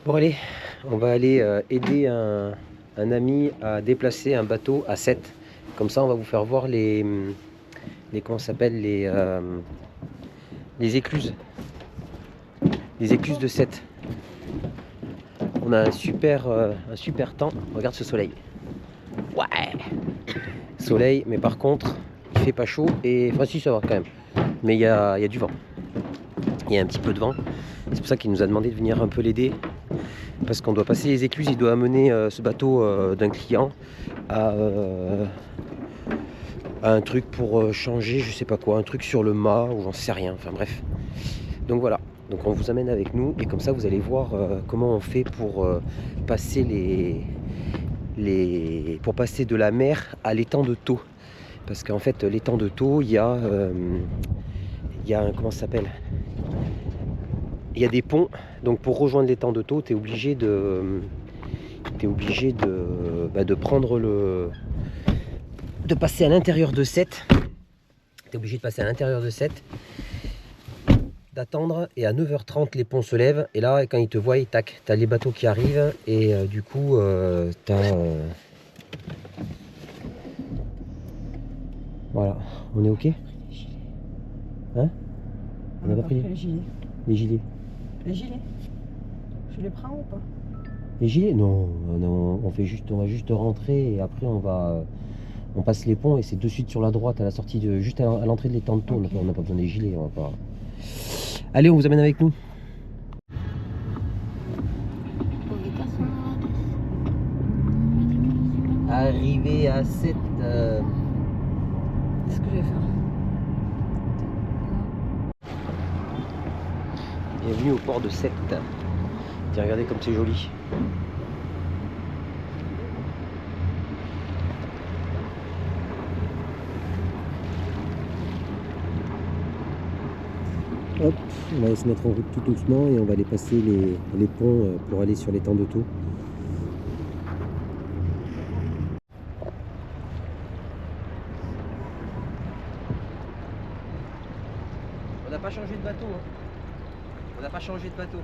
Bon allez, on va aller aider un ami à déplacer un bateau à 7. Comme ça on va vous faire voir les comment ça s'appelle, les écluses. Les écluses de 7. On a un super temps. Regarde ce soleil. Ouais. Soleil, mais par contre, il fait pas chaud. Et enfin si, ça va quand même. Mais il y a du vent. Il y a un petit peu de vent. C'est pour ça qu'il nous a demandé de venir un peu l'aider. Parce qu'on doit passer les écluses. Il doit amener ce bateau d'un client à un truc pour changer, je sais pas quoi. Un truc sur le mât ou j'en sais rien. Enfin bref. Donc voilà. Donc on vous amène avec nous. Et comme ça, vous allez voir comment on fait pour passer pour passer de la mer à l'étang de Thau. Parce qu'en fait, l'étang de Thau, il y a un, comment ça s'appelle, il y a des ponts. Donc pour rejoindre l'étang de Thau, tu es obligé de prendre de passer à l'intérieur de 7. Tu es obligé de passer à l'intérieur de 7, d'attendre, et à 9h30 les ponts se lèvent, et là quand ils te voient, tac, tu as les bateaux qui arrivent, et du coup tu as voilà, on est ok. Hein? On n'a pas pris les gilets. Les gilets. Les gilets, je les prends ou pas? Les gilets? Non, non, on va juste rentrer, et après on passe les ponts, et c'est de suite sur la droite à la sortie juste à l'entrée de l'étang de Thau. Okay. On n'a pas besoin des gilets, on va pas. Allez, on vous amène avec nous. Arrivé à 7. C'est ce que je vais faire. Bienvenue au port de 7. Tiens, regardez comme c'est joli. Hop, on va se mettre en route tout doucement et on va aller passer les ponts pour aller sur l'étang de Thau. On n'a pas changé de bateau, hein. On n'a pas changé de bateau.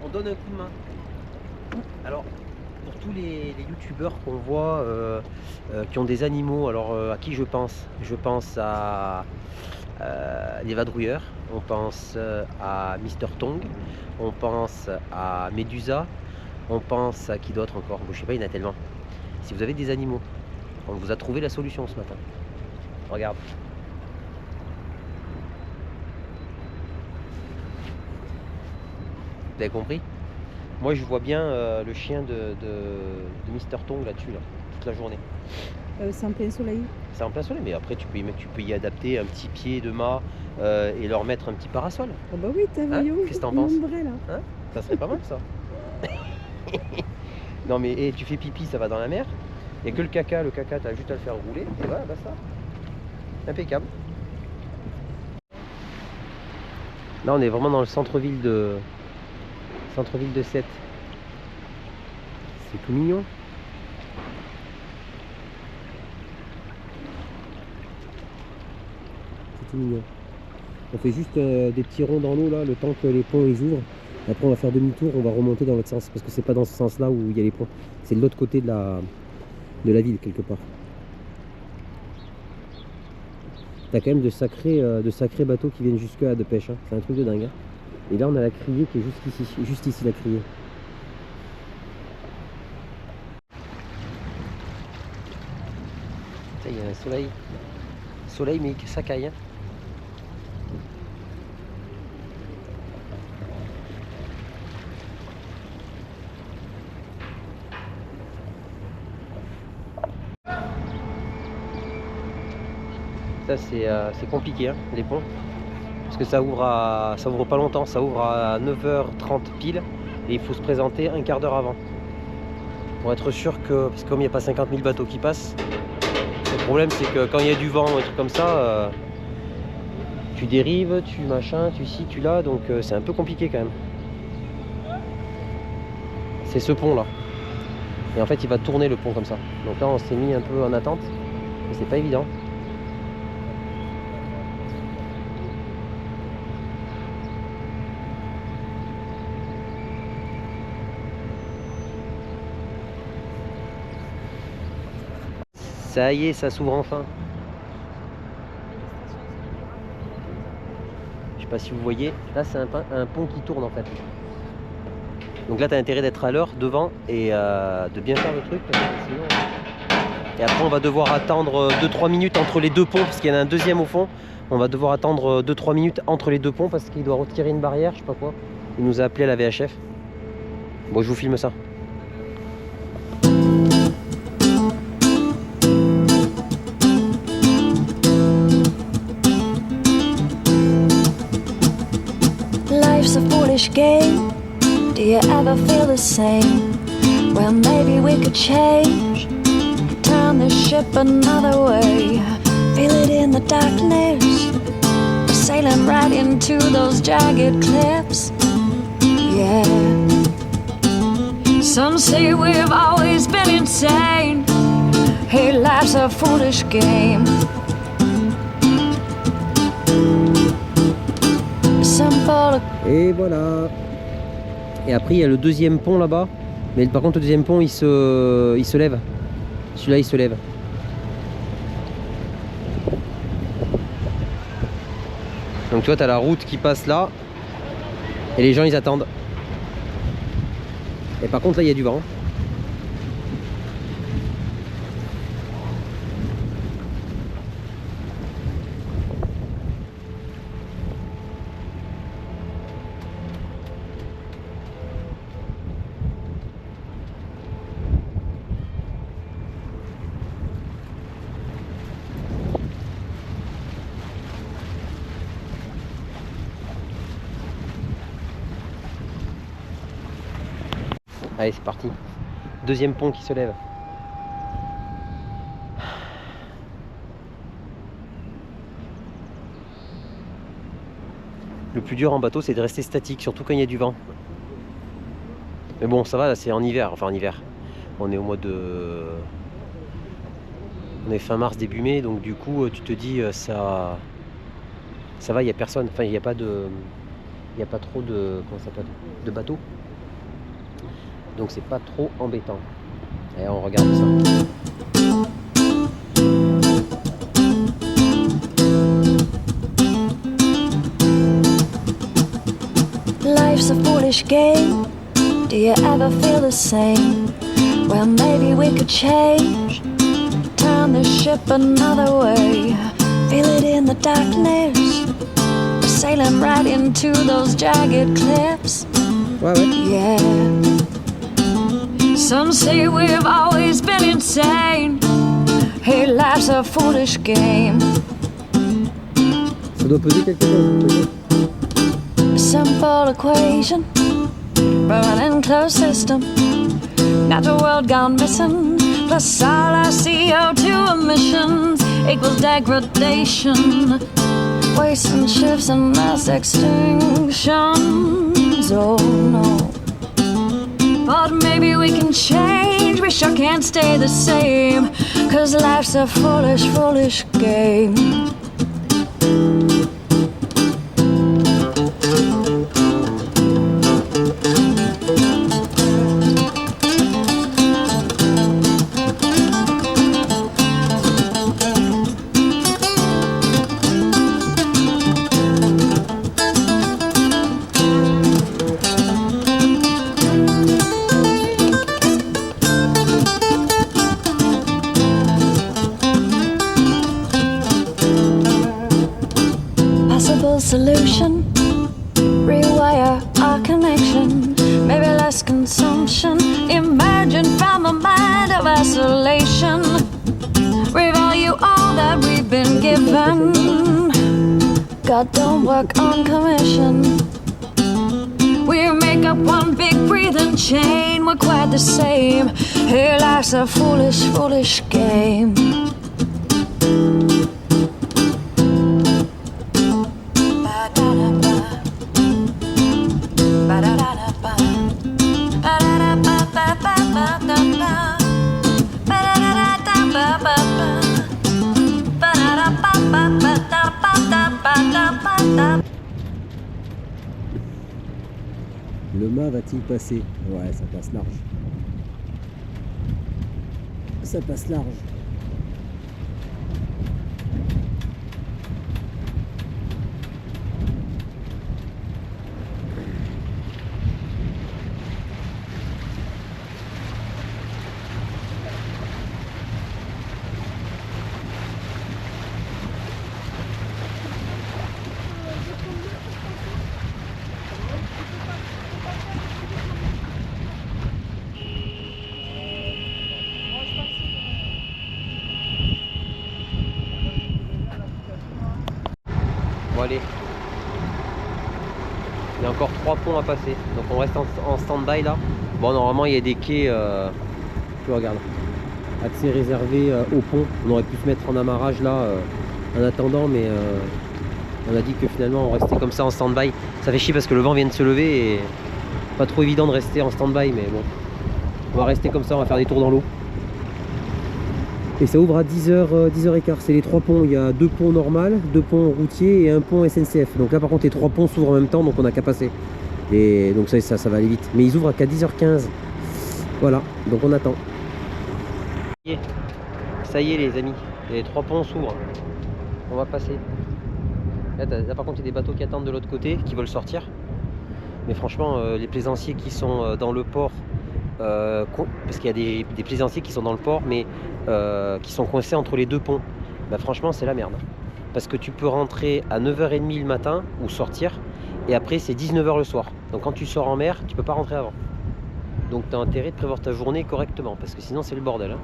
On donne un coup de main. Alors, pour tous les youtubeurs qu'on voit qui ont des animaux, alors à qui je pense? Je pense à les vadrouilleurs, on pense à Mister Tong, on pense à Médusa, on pense à qui d'autre encore? Je sais pas, il y en a tellement. Si vous avez des animaux, on vous a trouvé la solution ce matin. Regarde. Vous avez compris? Moi je vois bien le chien de Mister Tong là-dessus, là, toute la journée. C'est en plein soleil. C'est en plein soleil, mais après tu peux y adapter un petit pied de mât et leur mettre un petit parasol. Oh bah oui, t'as vu, Qu'est-ce que t'en penses? Hein, ça serait pas mal ça. Non mais tu fais pipi, ça va dans la mer. Il n'y a que le caca t'as juste à le faire rouler et voilà, basta. Impeccable. Là on est vraiment dans le centre-ville de 7. C'est tout mignon. C'est tout mignon. On fait juste des petits ronds dans l'eau là, le temps que les ponts ils ouvrent. Après on va faire demi-tour, on va remonter dans l'autre sens parce que c'est pas dans ce sens là où il y a les ponts. C'est de l'autre côté de la ville quelque part. T'as quand même de sacrés bateaux qui viennent jusque là de pêche, hein. C'est un truc de dingue, hein. Et là on a la criée qui est juste ici la criée. Il y a un soleil mais ça caille, hein. Ça c'est compliqué hein, les ponts. Parce que ça ouvre pas longtemps, ça ouvre à 9h30 pile. Et il faut se présenter un quart d'heure avant. Pour être sûr que, parce que comme il n'y a pas 50 000 bateaux qui passent, le problème c'est que quand il y a du vent ou un truc comme ça, tu dérives, tu machin, tu ci, tu là, donc c'est un peu compliqué quand même. C'est ce pont là. Et en fait il va tourner le pont comme ça. Donc là on s'est mis un peu en attente, mais c'est pas évident. Ça y est, ça s'ouvre enfin. Je sais pas si vous voyez, là c'est un pont qui tourne en fait. Donc là tu as intérêt d'être à l'heure devant et de bien faire le truc. Parce que sinon... Et après on va devoir attendre 2-3 minutes entre les deux ponts parce qu'il y en a un deuxième au fond. On va devoir attendre 2-3 minutes entre les deux ponts parce qu'il doit retirer une barrière, je sais pas quoi. Il nous a appelé à la VHF. Bon, je vous filme ça. Life's a foolish game. Do you ever feel the same? Well, maybe we could change. Turn the ship another way. Feel it in the darkness. We're sailing right into those jagged cliffs. Yeah. Some say we've always been insane. Hey, life's a foolish game. Et voilà. Et après il y a le deuxième pont là-bas. Mais par contre le deuxième pont il se lève. Celui-là il se lève. Donc tu vois tu as la route qui passe là. Et les gens ils attendent. Et par contre là il y a du vent. Allez c'est parti. Deuxième pont qui se lève. Le plus dur en bateau c'est de rester statique, surtout quand il y a du vent. Mais bon ça va, là c'est en hiver, enfin en hiver. On est au mois de... On est fin mars, début mai, donc du coup tu te dis ça va, il n'y a personne, enfin il n'y a pas de... Il n'y a pas trop de... Comment ça s'appelle ? De bateaux. Donc c'est pas trop embêtant. Et on regarde ça. Life's a foolish game. Do you ever feel the same? Well, maybe we could change. Turn the ship another way. Feel it in the darkness. We're sailing right into those jagged cliffs. Ouais, ouais. Yeah. Some say we've always been insane. Hey, life's a foolish game. Ça doit peser quelque chose. Simple equation, running closed system. Natural world gone missing. Plus all our CO2 emissions equals degradation. Wasting ships and mass extinctions. Oh no. But maybe we can change, we sure can't stay the same. Cause life's a foolish, foolish game. Solution, rewire our connection, maybe less consumption, emerging from a mind of isolation. Revalue all that we've been given, God don't work on commission. We make up one big breathing chain. We're quite the same. Hey, life's a foolish, foolish game. Le mât va-t-il passer? Ouais, ça passe large. Ça passe large. Bon allez, il y a encore 3 ponts à passer, donc on reste en stand-by là. Bon, normalement il y a des quais, tu regardes, accès réservé au pont. On aurait pu se mettre en amarrage là en attendant, mais on a dit que finalement on restait comme ça en stand-by. Ça fait chier parce que le vent vient de se lever et pas trop évident de rester en stand-by, mais bon, on va rester comme ça, on va faire des tours dans l'eau. Et ça ouvre à 10h, 10h15. C'est les 3 ponts. Il y a 2 ponts normaux, 2 ponts routiers et un pont SNCF. Donc là par contre les 3 ponts s'ouvrent en même temps, donc on n'a qu'à passer. Et donc ça va aller vite. Mais ils ouvrent qu'à 10h15. Voilà, donc on attend. Ça y est les amis, les 3 ponts s'ouvrent. On va passer. Là par contre il y a des bateaux qui attendent de l'autre côté, qui veulent sortir. Mais franchement les plaisanciers qui sont dans le port, parce qu'il y a des plaisanciers qui sont dans le port mais qui sont coincés entre les 2 ponts, bah franchement c'est la merde, parce que tu peux rentrer à 9h30 le matin ou sortir, et après c'est 19h le soir. Donc quand tu sors en mer tu peux pas rentrer avant, donc tu as intérêt de prévoir ta journée correctement, parce que sinon c'est le bordel, hein.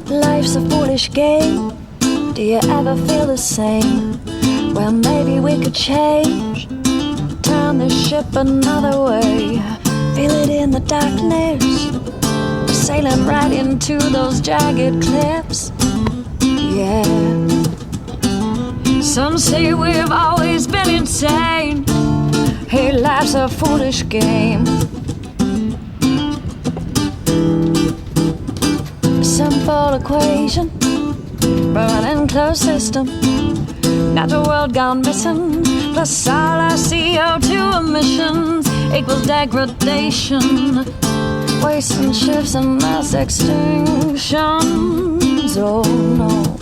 Life's a foolish game. Do you ever feel the same? Well, maybe we could change, turn the ship another way. Feel it in the darkness, sailing right into those jagged cliffs. Yeah. Some say we've always been insane. Hey, life's a foolish game. Simple equation, running closed system. Natural world gone missing, plus all our CO2 emissions equals degradation, wasting ships and mass extinctions. Oh no.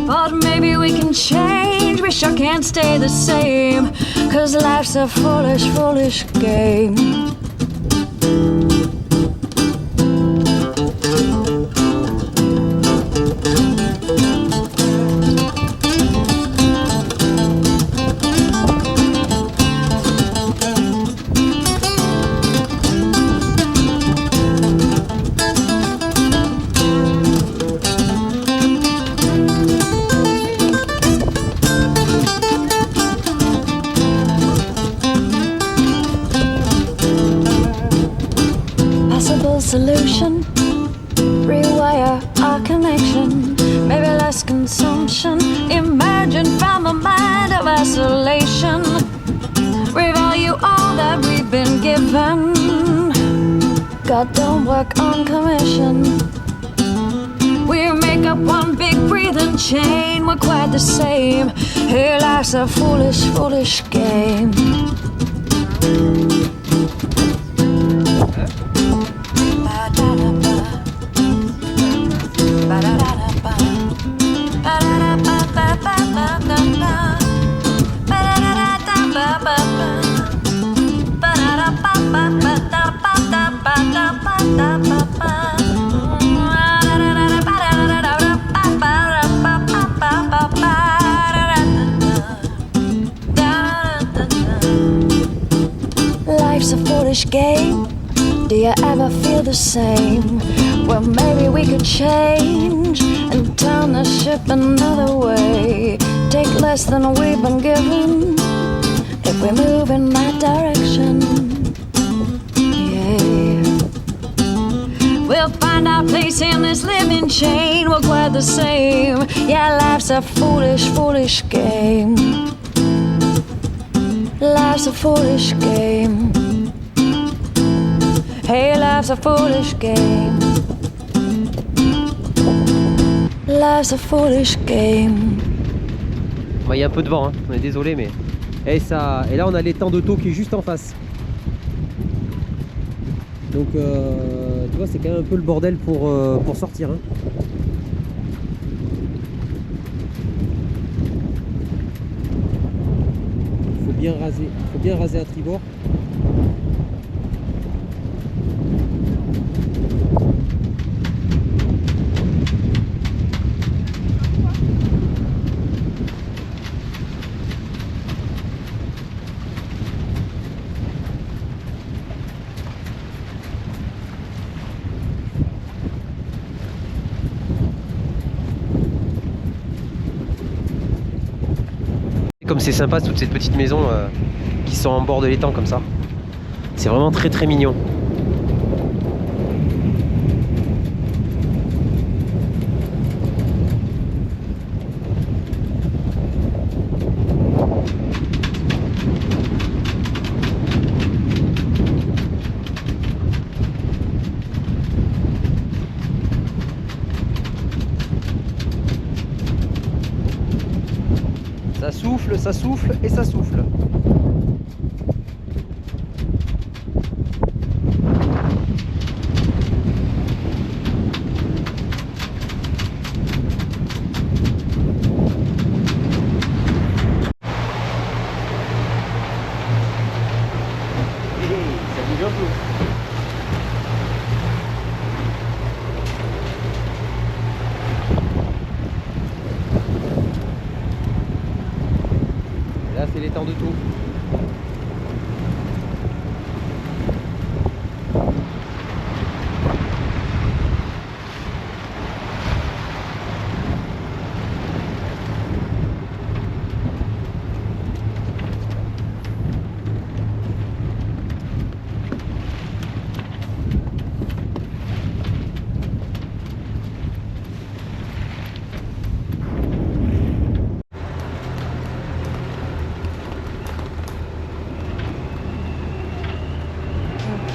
But maybe we can change, we sure can't stay the same, 'cause life's a foolish, foolish game. Solution, rewire our connection, maybe less consumption, emerging from a mind of isolation, revalue all that we've been given. God don't work on commission. We make up one big breathing chain, we're quite the same. Hey, life's a foolish, foolish game. foolish game? Do you ever feel the same? Well, maybe we could change and turn the ship another way. Take less than we've been given if we move in that direction. Yeah. We'll find our place in this living chain. We're quite the same. Yeah, life's a foolish, foolish game. Life's a foolish game. Hey, life's a foolish game. Life's a foolish game. Il y a un peu de vent, hein. On est désolé, mais. Et là, on a l'étang de Thau qui est juste en face. Donc, tu vois, c'est quand même un peu le bordel pour sortir. Hein. Il faut bien raser à tribord. Comme c'est sympa toutes ces petites maisons qui sont en bord de l'étang comme ça. C'est vraiment très très mignon. Ça souffle et ça souffle. Ça bouge un peu. Là, c'est l'étang de Thau.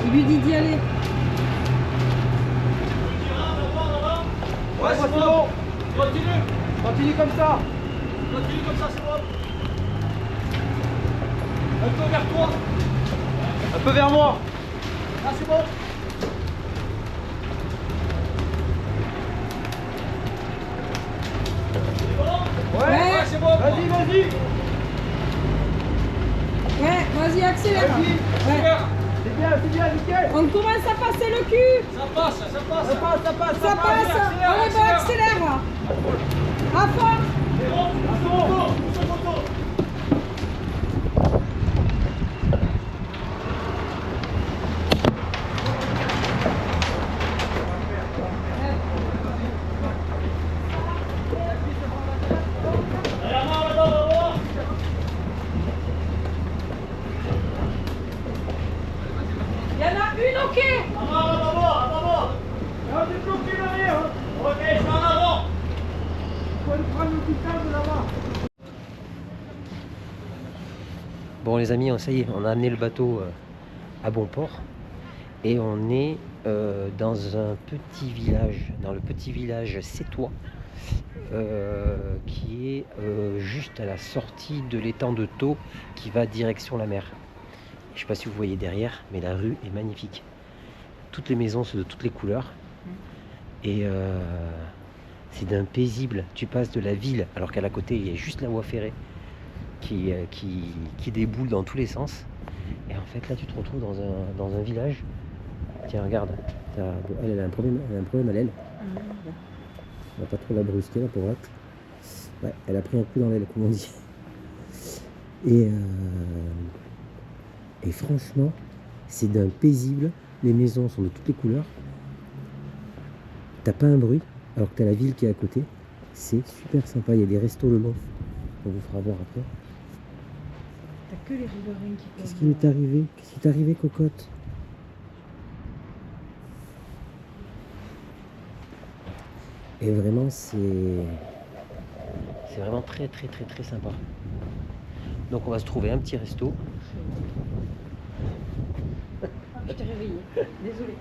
Il lui dit d'y aller. Ouais, c'est bon. Continue comme ça. Continue comme ça, c'est bon. Un peu vers toi. Un peu vers moi. Ah, c'est bon. C'est bon. Ouais, c'est bon. Vas-y. Ouais, vas-y, accélère. Ouais. C'est bien, nickel. On commence à passer le cul. Ça passe. Ça passe. Allez, bon, accélère. À fond. C'est bon. Attention. Il y en a une, ok. On est bloqué derrière. Ok, je vais en avant. Il faut aller prendre le putain de là-bas. Bon les amis, ça y est, on a amené le bateau à bon port. Et on est dans un petit village, dans le petit village sétois, qui est juste à la sortie de l'étang de Thau qui va direction la mer. Je ne sais pas si vous voyez derrière, mais la rue est magnifique. Toutes les maisons sont de toutes les couleurs. Et c'est d'un paisible. Tu passes de la ville, alors qu'à la côté, il y a juste la voie ferrée qui déboule dans tous les sens. Et en fait, là, tu te retrouves dans un village. Tiens, regarde. Elle a un problème à l'aile. On va pas trop la brusquer, la pauvrette. Ouais, elle a pris un coup dans l'aile, comme on dit. Et franchement, C'est d'un paisible. Les maisons sont de toutes les couleurs. T'as pas un bruit, alors que t'as la ville qui est à côté. C'est super sympa. Il y a des restos le long. On vous fera voir après. T'as que les riverains qui Qu'est-ce qui m'est arrivé? Qu'est-ce qui t'est arrivé, cocotte? Et vraiment, c'est vraiment très sympa. Donc on va se trouver un petit resto. Je t'ai réveillé. Désolée.